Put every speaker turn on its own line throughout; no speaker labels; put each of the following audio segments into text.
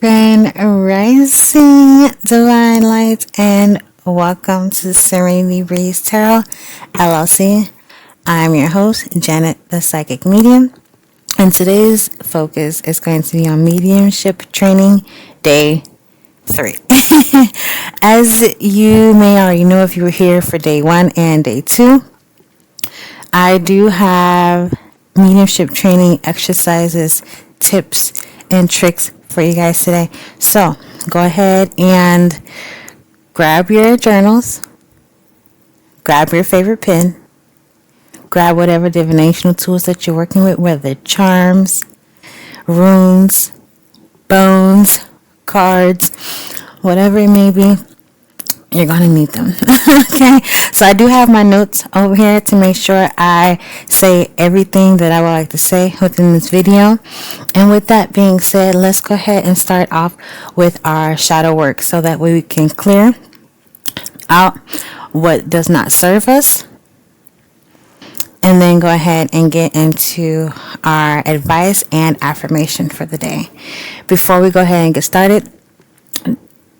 Grand Rising, Divine Light, and welcome to Serenity Breeze Tarot LLC. I'm your host, Janet, the Psychic Medium, and today's focus is going to be on Mediumship Training Day 3. As you may already know if you were here for Day 1 and Day 2, I do have mediumship training exercises, tips, and tricks for you guys today. So go ahead and grab your journals, grab your favorite pen, grab whatever divinational tools that you're working with, whether charms, runes, bones, cards, whatever it may be. You're going to need them. Okay, so I do have my notes over here to make sure I say everything that I would like to say within this video. And with that being said, let's go ahead and start off with our shadow work so that way we can clear out what does not serve us. And then go ahead and get into our advice and affirmation for the day. Before we go ahead and get started,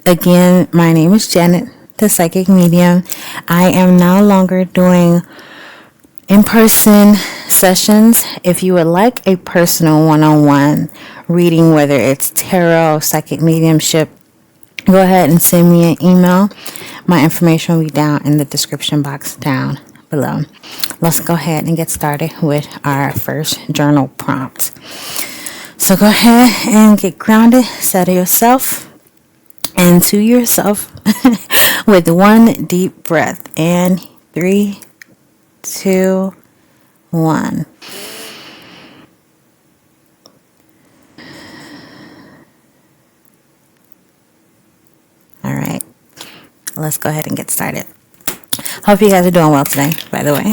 again, my name is Janet, the Psychic Medium. I am no longer doing in-person sessions. If you would like a personal one-on-one reading, whether it's tarot, psychic mediumship, go ahead and send me an email. My information will be down in the description box down below. Let's go ahead and get started with our first journal prompt. So go ahead and get grounded, settle yourself into yourself with one deep breath. And 3, 2, 1. All right, let's go ahead and get started. Hope you guys are doing well today, by the way.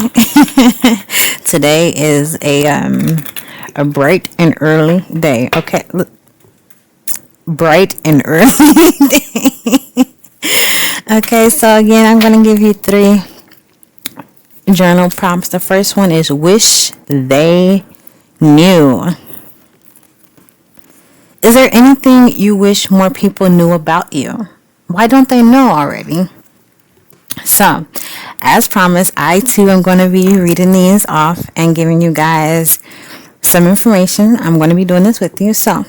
Today is a bright and early day. Okay, look. Bright and early day. Okay, so again, I'm going to give you 3 journal prompts. The first one is wish they knew. Is there anything you wish more people knew about you? Why don't they know already? So, as promised, I too am going to be reading these off and giving you guys some information. I'm going to be doing this with you. So,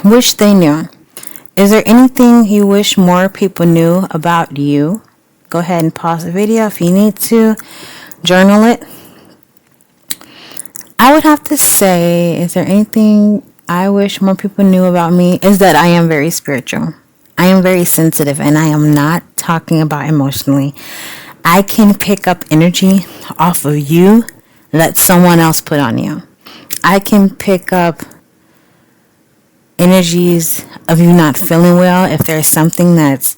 wish they knew. Is there anything you wish more people knew about you? Go ahead and pause the video if you need to. Journal it. I would have to say, is there anything I wish more people knew about me? Is that I am very spiritual. I am very sensitive, and I am not talking about emotionally. I can pick up energy off of you that someone else put on you. I can pick up energies of you not feeling well. If there's something that's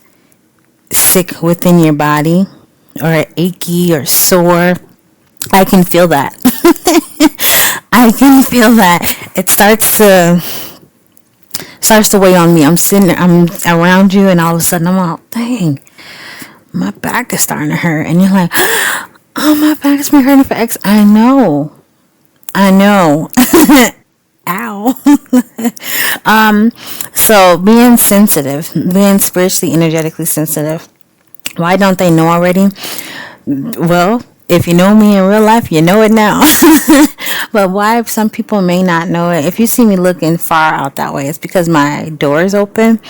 sick within your body or achy or sore, I can feel that. I can feel that. It starts to weigh on me. I'm around you, and all of a sudden I'm all, dang, my back is starting to hurt. And you're like, oh, my back has been hurting for X. I know. Ow. So being sensitive, being spiritually, energetically sensitive. Why don't they know already? Well, if you know me in real life, you know it now. But why some people may not know it, if you see me looking far out that way, it's because my door is open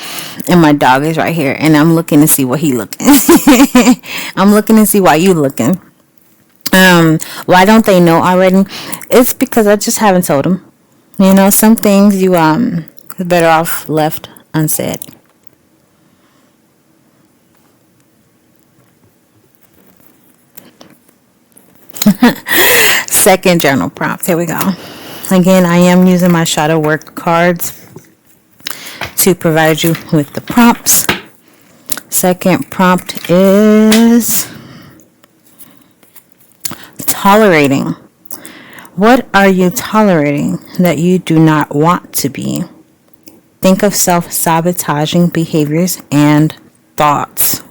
and my dog is right here, and I'm looking to see what he looking. I'm looking to see why you looking. Why don't they know already? It's because I just haven't told them. You know, some things you better off left unsaid. Second journal prompt. Here we go. Again, I am using my shadow work cards to provide you with the prompts. Second prompt is tolerating. What are you tolerating that you do not want to be? Think of self-sabotaging behaviors and thoughts.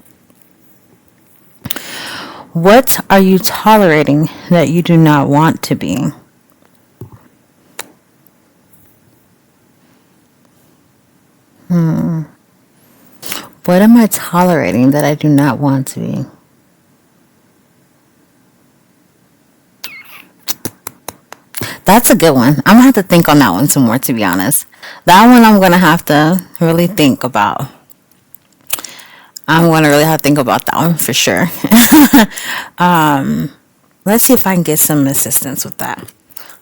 What are you tolerating that you do not want to be? What am I tolerating that I do not want to be? That's a good one. I'm going to have to think on that one some more, to be honest. That one I'm going to have to really think about. I'm going to really have to think about that one for sure. Let's see if I can get some assistance with that.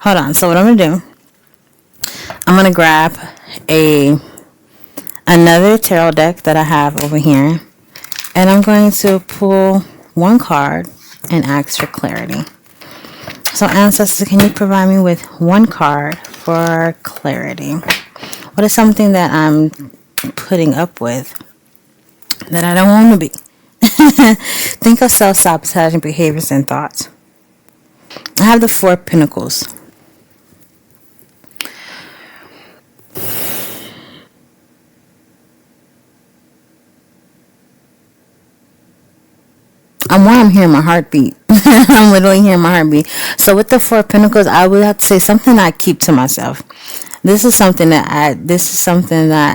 Hold on. So what I'm going to do, I'm going to grab another tarot deck that I have over here. And I'm going to pull one card and ask for clarity. So ancestors, can you provide me with one card for clarity? What is something that I'm putting up with that I don't want to be? Think of self-sabotaging behaviors and thoughts. I have the Four of Pentacles. I'm hearing my heartbeat. I'm literally hearing my heartbeat. So with the Four of Pentacles, I would have to say something I keep to myself. This is something that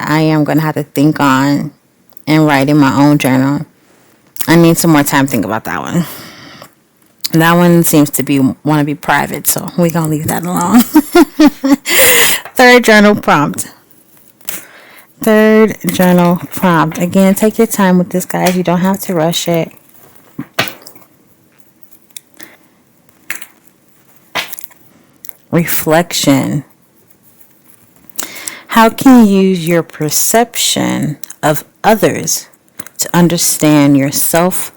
I am going to have to think on and write in my own journal. I need some more time to think about that one. That one seems to want to be private, so we're going to leave that alone. Third journal prompt. Again, take your time with this, guys. You don't have to rush it. Reflection. How can you use your perception of others to understand yourself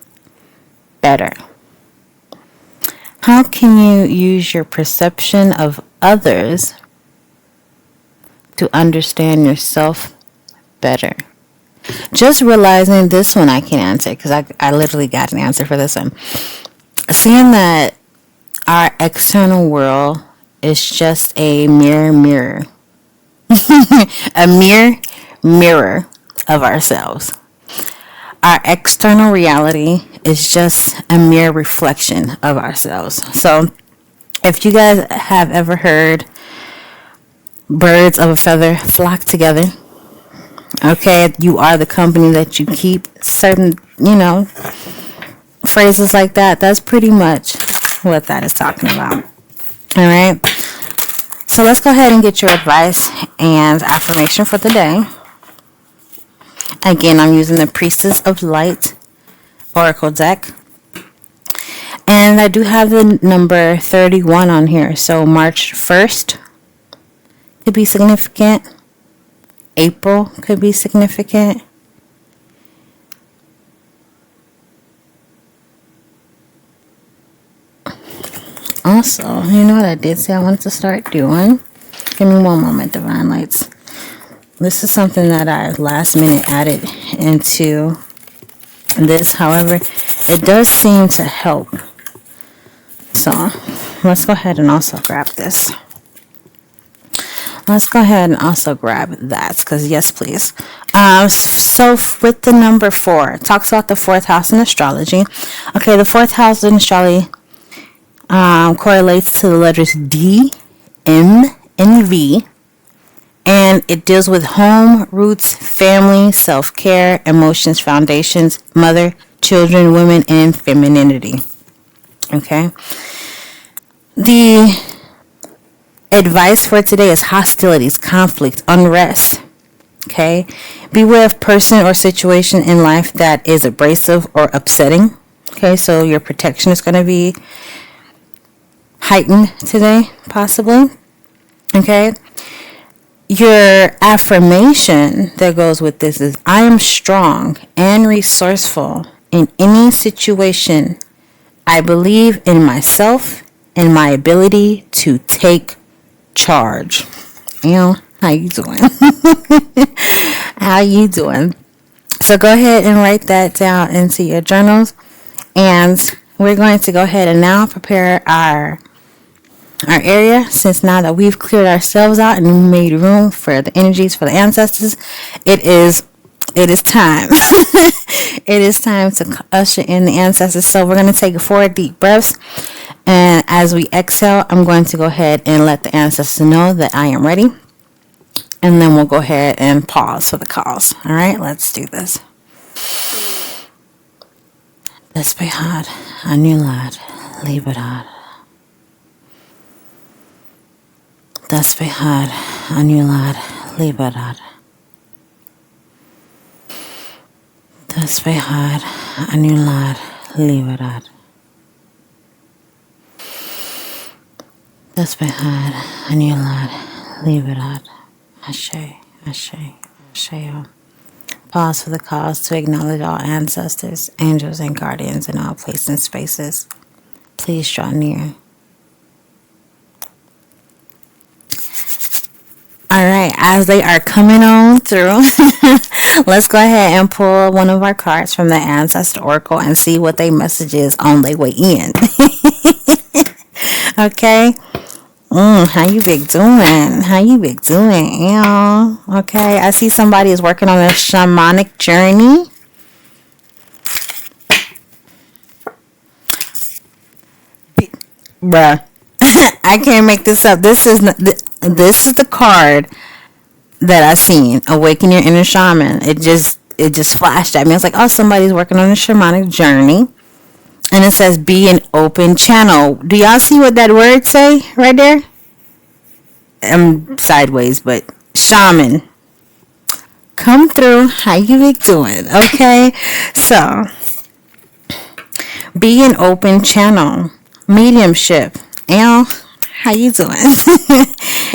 better? How can you use your perception of others to understand yourself better? Just realizing this one I can answer, because I literally got an answer for this one. Seeing that our external world is just a mirror. A mirror of ourselves. Our external reality is just a mere reflection of ourselves. So if you guys have ever heard birds of a feather flock together, okay, you are the company that you keep, certain, phrases like that, that's pretty much what that is talking about. All right. So let's go ahead and get your advice and affirmation for the day. Again, I'm using the Priestess of Light Oracle deck. And I do have the number 31 on here. So March 1st could be significant. April could be significant. Also, you know what I did say I wanted to start doing? Give me one moment, Divine Lights. This is something that I last minute added into this. However, it does seem to help. So, let's go ahead and also grab this. Let's go ahead and also grab that, because yes, please. So with the number 4, it talks about the 4th house in astrology. Okay, the 4th house in astrology correlates to the letters D, M, and V, and it deals with home, roots, family, self-care, emotions, foundations, mother, children, women, and femininity. Okay. The advice for today is hostilities, conflict, unrest. Okay. Beware of person or situation in life that is abrasive or upsetting. Okay. So your protection is going to be heightened today, possibly. Okay. Your affirmation that goes with this is, I am strong and resourceful in any situation. I believe in myself and my ability to take charge. How you doing? How you doing? So go ahead and write that down into your journals. And we're going to go ahead and now prepare our area, since now that we've cleared ourselves out and made room for the energies, for the ancestors, it is time. It is time to usher in the ancestors. So we're going to take 4 deep breaths, and as we exhale, I'm going to go ahead and let the ancestors know that I am ready. And then we'll go ahead and pause for the calls. All right, let's do this. Despejad, anular, liberar. Despejar, anular, liberar. Despejar, anular, liberar. Despejar, anular, liberar. Ashe, ashe, asheo. Pause for the calls to acknowledge all ancestors, angels, and guardians in all places and spaces. Please draw near. All right, as they are coming on through, let's go ahead and pull one of our cards from the Ancestor Oracle and see what their message is on their way in. Okay. How you big doing? How you big doing, y'all? Okay, I see somebody is working on a shamanic journey. Bruh, I can't make this up. This is the card that I seen. Awaken your inner shaman. It just flashed at me. I was like, oh, somebody's working on a shamanic journey. And it says, be an open channel. Do y'all see what that word say right there? I'm sideways, but shaman. Come through. How you big doing? Okay. So, be an open channel. Mediumship. And how you doing?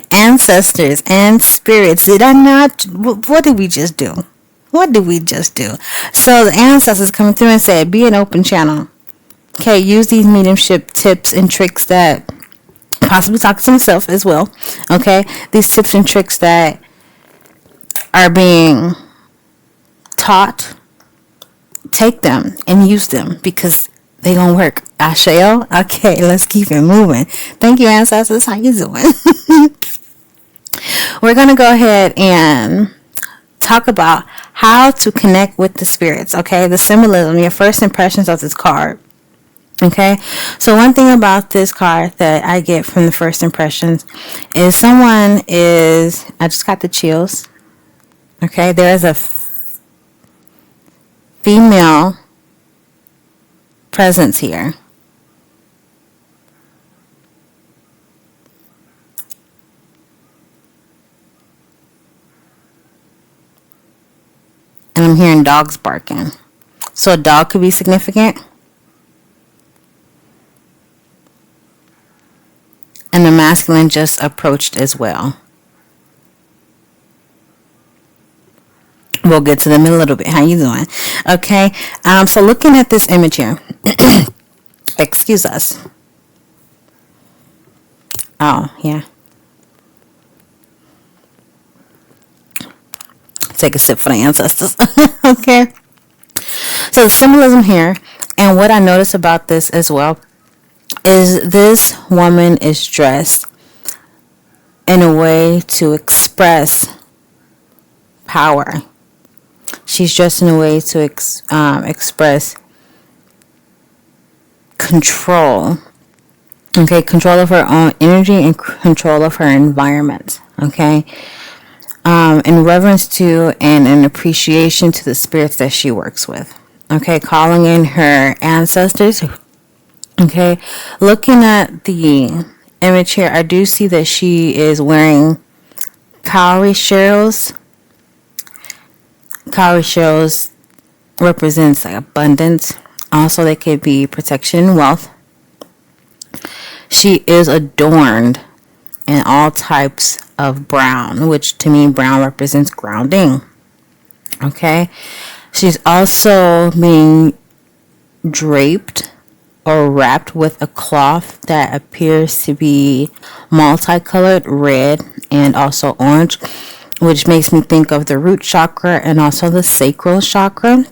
Ancestors and spirits. Did I not? What did we just do? What did we just do? So the ancestors come through and said, be an open channel. Okay, use these mediumship tips and tricks that possibly talk to myself as well. Okay, these tips and tricks that are being taught, take them and use them because they gonna work. Asheo. Okay, let's keep it moving. Thank you, ancestors. How you doing? We're gonna go ahead and talk about how to connect with the spirits. Okay, the symbolism, your first impressions of this card. Okay, so one thing about this card that I get from the first impressions is someone is, I just got the chills. Okay, there is a female presence here. And I'm hearing dogs barking. So a dog could be significant. And the masculine just approached as well. We'll get to them in a little bit. How you doing? Okay. So looking at this image here. Excuse us. Oh, yeah. Take a sip for the ancestors. Okay. So the symbolism here, and what I notice about this as well, is this woman is dressed in a way to express power. She's dressed in a way to express control. Okay, control of her own energy and control of her environment. Okay, in reverence to and in appreciation to the spirits that she works with. Okay, calling in her ancestors. Okay, looking at the image here, I do see that she is wearing cowrie shells. Cowrie shells represents like abundance. Also, they could be protection and wealth. She is adorned in all types of brown, which to me, brown represents grounding. Okay, she's also being draped or wrapped with a cloth that appears to be multicolored, red and also orange, which makes me think of the root chakra and also the sacral chakra.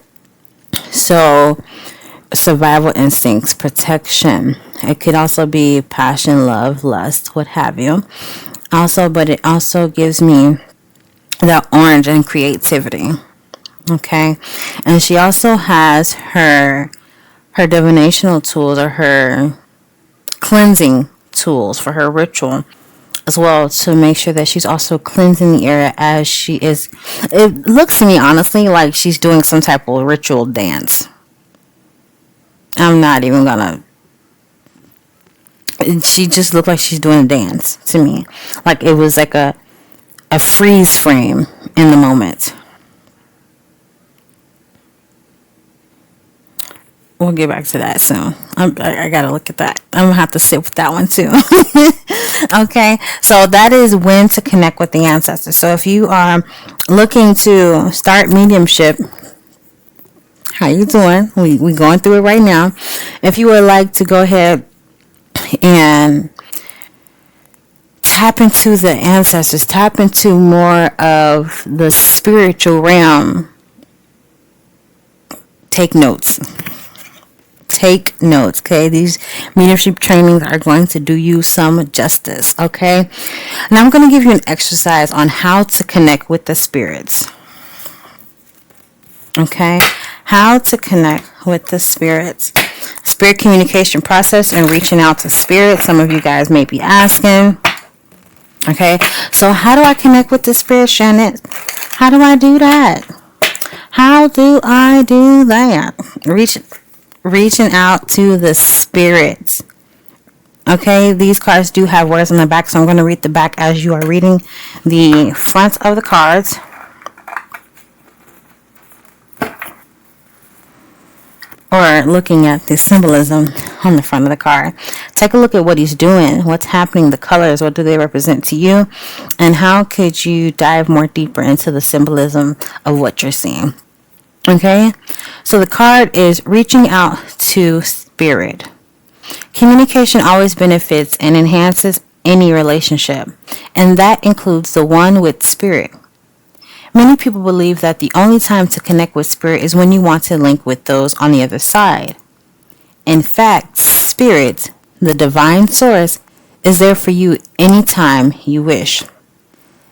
So survival instincts, protection. It could also be passion, love, lust, what have you. Also, but it also gives me that orange and creativity. Okay, and she also has her divinational tools or her cleansing tools for her ritual. as well, to make sure that she's also cleansing the area as she is. It looks to me, honestly, like she's doing some type of ritual dance. I'm not even gonna. She just looked like she's doing a dance to me. Like it was like a freeze frame in the moment. We'll get back to that soon. I gotta look at that. I'm gonna have to sit with that one too. Okay, so that is when to connect with the ancestors. So if you are looking to start mediumship, how you doing? We going through it right now. If you would like to go ahead and tap into the ancestors, tap into more of the spiritual realm, take notes. Take notes, okay? These mediumship trainings are going to do you some justice, okay? And I'm going to give you an exercise on how to connect with the spirits, okay? How to connect with the spirits. Spirit communication process and reaching out to spirit. Some of you guys may be asking, okay? So how do I connect with the spirit, Janet? How do I do that? How do I do that? Reaching out to the spirits. Okay, these cards do have words on the back, so I'm going to read the back as you are reading the front of the cards. Or looking at the symbolism on the front of the card. Take a look at what he's doing, what's happening, the colors, what do they represent to you, and how could you dive more deeper into the symbolism of what you're seeing. Okay, so the card is reaching out to spirit. Communication always benefits and enhances any relationship, and that includes the one with spirit. Many people believe that the only time to connect with spirit is when you want to link with those on the other side. In fact, spirit, the divine source, is there for you anytime you wish.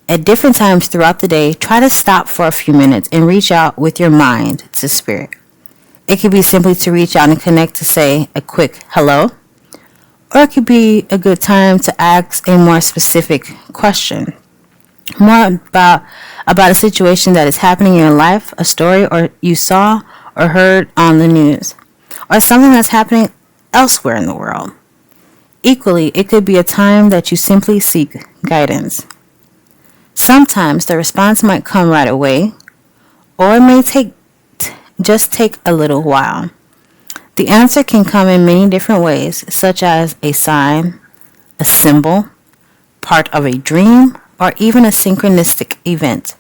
At different times throughout the day, try to stop for a few minutes and reach out with your mind to spirit. It could be simply to reach out and connect to say a quick hello, or it could be a good time to ask a more specific question. More about a situation that is happening in your life, a story or you saw or heard on the news, or something that's happening elsewhere in the world. Equally, it could be a time that you simply seek guidance. Sometimes the response might come right away, or it may just take a little while. The answer can come in many different ways, such as a sign, a symbol, part of a dream, or even a synchronistic event,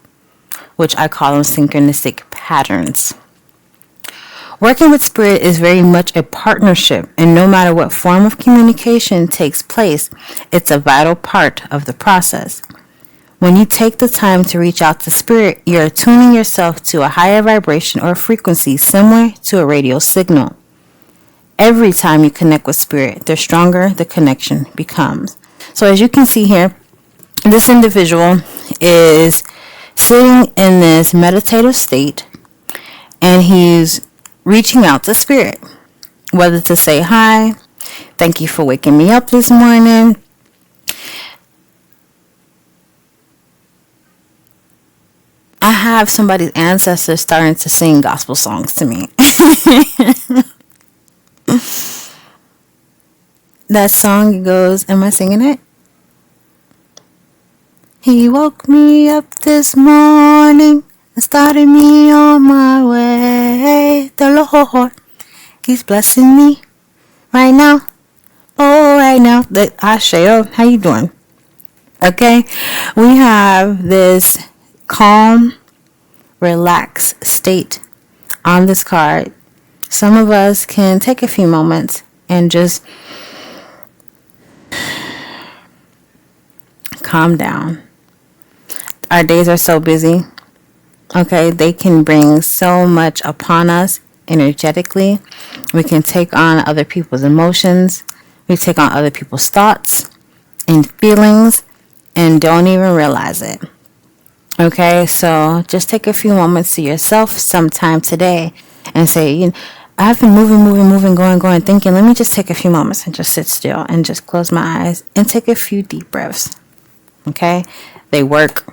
which I call them synchronistic patterns. Working with spirit is very much a partnership, and no matter what form of communication takes place, it's a vital part of the process. When you take the time to reach out to spirit, you're tuning yourself to a higher vibration or frequency similar to a radio signal. Every time you connect with spirit, the stronger the connection becomes. So as you can see here, this individual is sitting in this meditative state, and he's reaching out to spirit, whether to say hi, thank you for waking me up this morning. I have somebody's ancestors starting to sing gospel songs to me. That song goes, am I singing it? He woke me up this morning and started me on my way. The Lord, He's blessing me right now. Oh, right now. Ashayo, how you doing? Okay, we have this calm, relaxed state on this card. Some of us can take a few moments and just calm down. Our days are so busy. Okay, they can bring so much upon us energetically. We can take on other people's emotions. We take on other people's thoughts and feelings and don't even realize it. Okay, so just take a few moments to yourself sometime today and say, I've been moving, going, thinking, let me just take a few moments and just sit still and just close my eyes and take a few deep breaths. Okay? They work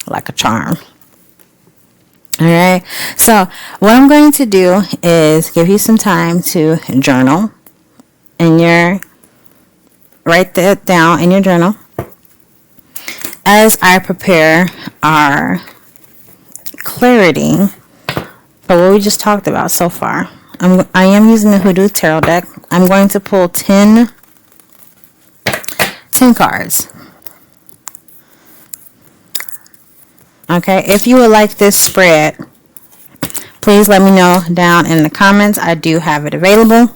like a charm. All right. So what I'm going to do is give you some time to journal write that down in your journal as I prepare our clarity for what we just talked about so far. I am using the Hoodoo Tarot deck. I'm going to pull 10 cards. Okay, if you would like this spread, please let me know down in the comments. I do have it available.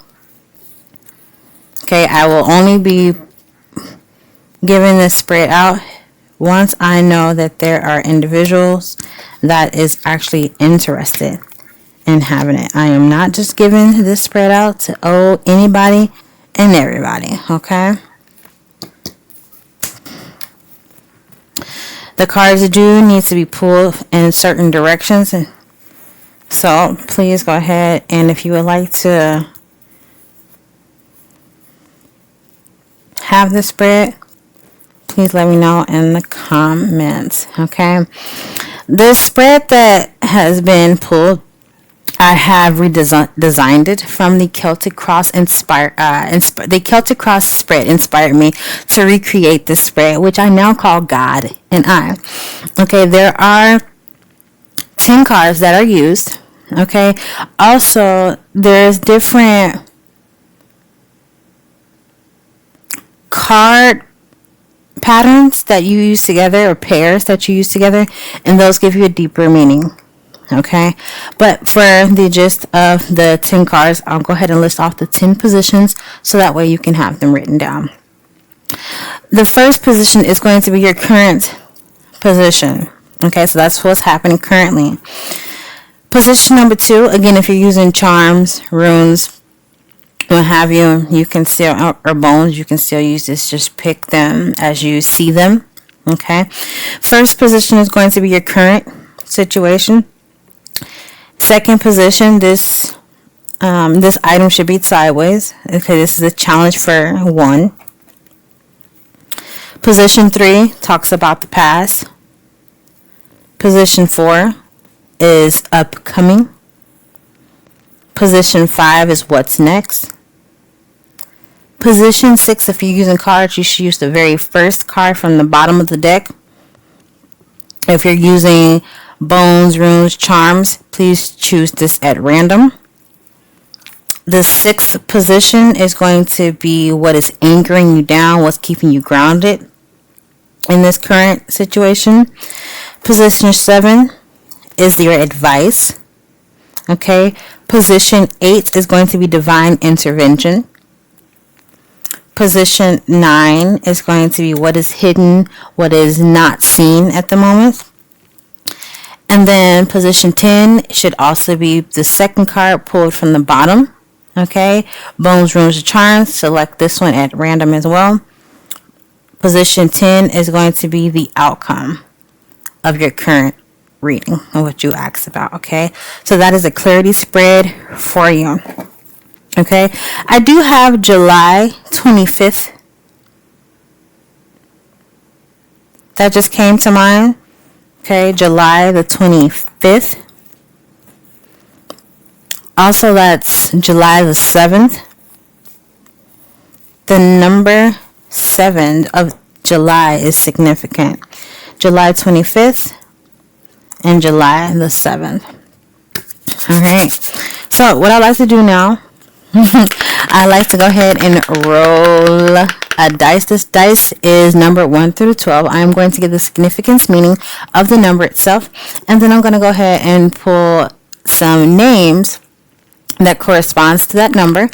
Okay, I will only be giving this spread out once I know that there are individuals that is actually interested in having it. I am not just giving this spread out to anybody and everybody, okay? The cards do need to be pulled in certain directions. So please go ahead, and if you would like to have the spread, please let me know in the comments. Okay, the spread that has been pulled, I have redesigned it from the Celtic Cross the Celtic Cross spread inspired me to recreate this spread, which I now call God and I. Okay, there are 10 cards that are used. Okay, also there's different card patterns that you use together, or pairs that you use together, and those give you a deeper meaning. Okay, but for the gist of the 10 cards, I'll go ahead and list off the 10 positions so that way you can have them written down. The first position is going to be your current position. Okay, so that's what's happening currently. Position number 2, again, if you're using charms, runes, what have you, you can still, or bones, you can still use this. Just pick them as you see them. Okay, first position is going to be your current situation. Second position, this item should be sideways. Okay, this is a challenge for 1. Position 3 talks about the past. Position 4 is upcoming. Position 5 is what's next. Position 6, if you're using cards, you should use the very first card from the bottom of the deck. If you're using bones, runes, charms, please choose this at random. The 6th position is going to be what is anchoring you down, what's keeping you grounded in this current situation. Position 7 is your advice. Okay. Position 8 is going to be divine intervention. Position 9 is going to be what is hidden, what is not seen at the moment. And then position 10 should also be the second card pulled from the bottom. Okay, bones, runes, or charms. Select this one at random as well. Position 10 is going to be the outcome of your current reading and what you asked about. Okay, so that is a clarity spread for you. Okay, I do have July 25th. That just came to mind. Okay, July the 25th. Also, that's July the 7th. The number 7 of July is significant. July 25th and July the 7th. All right. So what I like to do now, I like to go ahead and roll a dice. This dice is number 1 through 12. I'm going to give the significance meaning of the number itself, and then I'm going to go ahead and pull some names that corresponds to that number,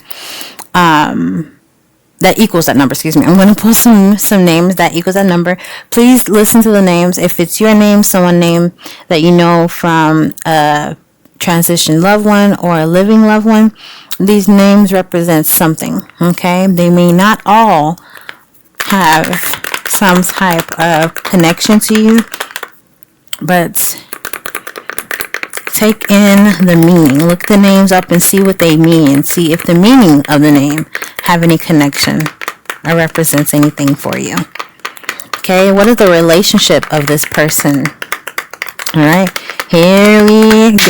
that equals that number, excuse me. I'm going to pull some names that equals that number. Please listen to the names. If it's your name, someone name that you know from a transitioned loved one or a living loved one, these names represent something, okay? They may not all have some type of connection to you, but take in the meaning. Look the names up and see what they mean. See if the meaning of the name have any connection or represents anything for you. Okay, what is the relationship of this person? All right, here we go.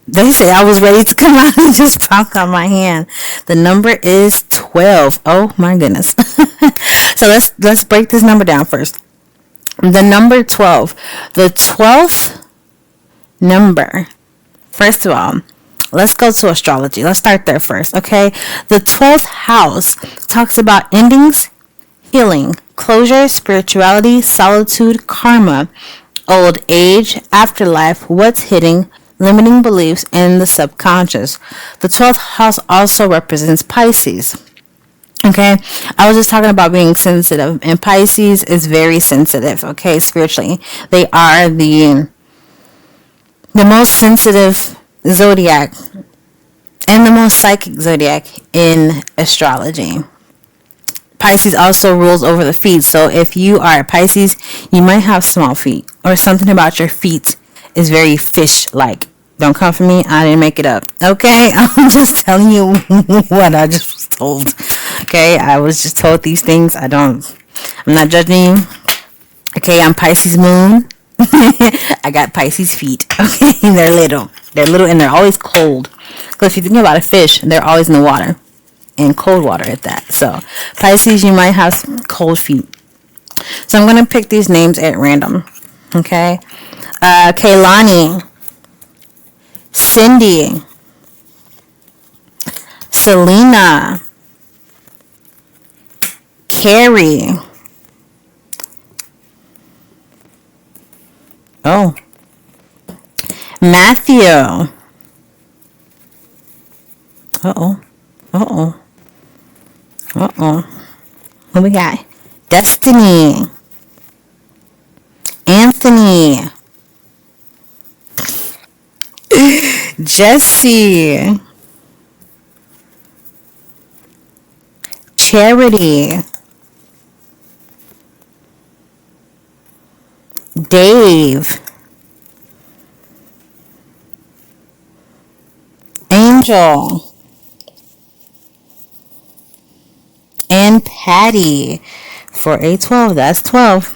They say I was ready to come out and just talk on my hand. The number is 12. Oh my goodness. So let's break this number down first. The number 12. The 12th number. First of all, let's go to astrology. Let's start there first, okay? The 12th house talks about endings, healing, closure, spirituality, solitude, karma, old age, afterlife, what's hidden, limiting beliefs, and the subconscious. The 12th house also represents Pisces. Okay, I was just talking about being sensitive, and Pisces is very sensitive. Okay, spiritually, they are the most sensitive zodiac and the most psychic zodiac in astrology. Pisces also rules over the feet, so if you are a Pisces, you might have small feet, or something about your feet is very fish-like. Don't come for me. I didn't make it up. Okay? I'm just telling you what I just was told. Okay? I was just told these things. I'm not judging you. Okay? I'm Pisces moon. I got Pisces feet. Okay? They're little. They're little and they're always cold. Because if you think about a fish, they're always in the water. And cold water at that. So, Pisces, you might have some cold feet. So, I'm going to pick these names at random. Okay? Kaylani, Cindy, Selena, Carrie, Matthew, what we got? Destiny, Anthony, Jesse, Charity, Dave, Angel, and Patty. For a 12, that's 12.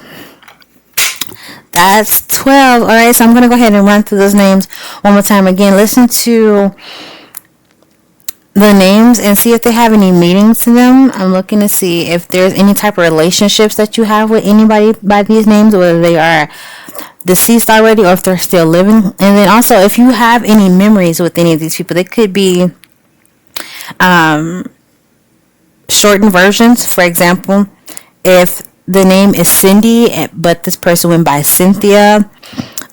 That's 12. All right, so I'm going to go ahead and run through those names one more time. Again, listen to the names and see if they have any meanings to them. I'm looking to see if there's any type of relationships that you have with anybody by these names, whether they are deceased already or if they're still living. And then also, if you have any memories with any of these people, they could be shortened versions. For example, if the name is Cindy, but this person went by Cynthia,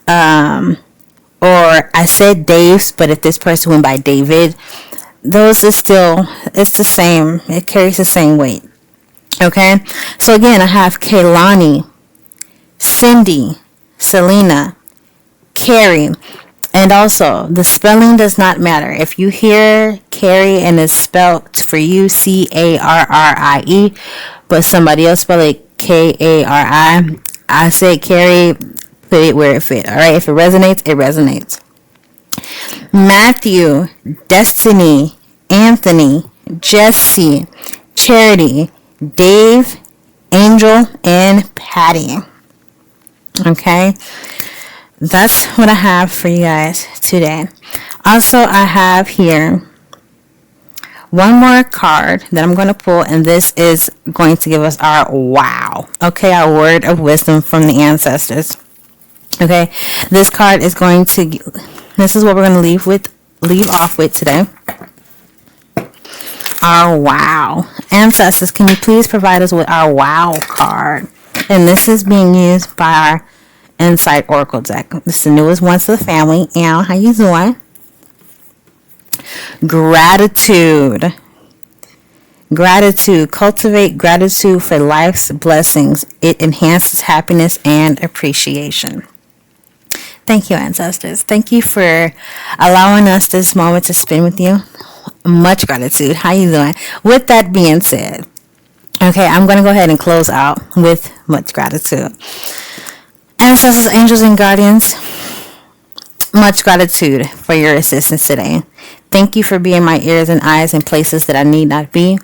or I said Dave's, but if this person went by David, those are still, it's the same. It carries the same weight. Okay? So again, I have Kaylani, Cindy, Selena, Carrie, and also the spelling does not matter. If you hear Carrie and it's spelled for you Carrie, but somebody else spell it Kari, I say Carrie, put it where it fit. Alright, if it resonates, it resonates. Matthew, Destiny, Anthony, Jesse, Charity, Dave, Angel, and Patty. Okay, that's what I have for you guys today. Also, I have here one more card that I'm going to pull, and this is going to give us our wow. Okay, our word of wisdom from the ancestors. Okay, this card is going to, this is what we're going to leave off with today. Our wow. Ancestors, can you please provide us with our wow card? And this is being used by our Insight Oracle deck. This is the newest one to the family. Al, how you doing? Gratitude. Gratitude. Cultivate gratitude for life's blessings. It enhances happiness and appreciation. Thank you, ancestors. Thank you for allowing us this moment to spend with you. Much gratitude. How you doing? With that being said, okay, I'm going to go ahead and close out with much gratitude. Ancestors, angels, and guardians, much gratitude for your assistance today. Thank you for being my ears and eyes in places that I need not be,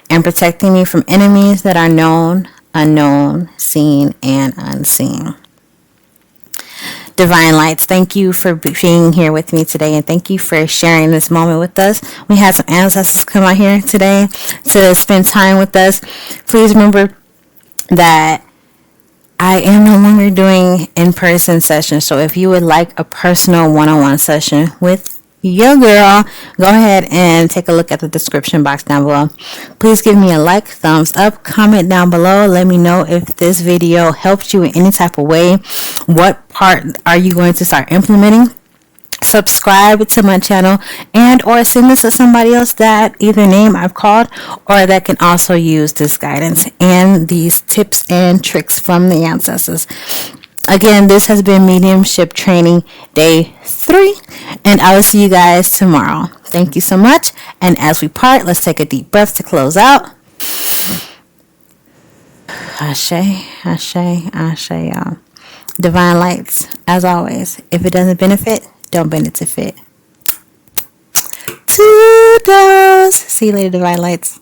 and protecting me from enemies that are known, unknown, seen and unseen. Divine Lights, thank you for being here with me today, and thank you for sharing this moment with us. We had some ancestors come out here today to spend time with us. Please remember that I am no longer doing in-person sessions, so if you would like a personal one-on-one session with your girl, go ahead and take a look at the description box down below. Please give me a like, thumbs up, comment down below. Let me know if this video helped you in any type of way. What part are you going to start implementing? Subscribe to my channel and or send this to somebody else that either name I've called or that can also use this guidance and these tips and tricks from the ancestors. Again, this has been Mediumship Training Day 3, and I will see you guys tomorrow. Thank you so much, and as we part, let's take a deep breath to close out. Ashe, ashe, ashe, y'all. Divine Lights, as always, if it doesn't benefit, don't bend it to fit. Toodles! See you later, Divine Lights.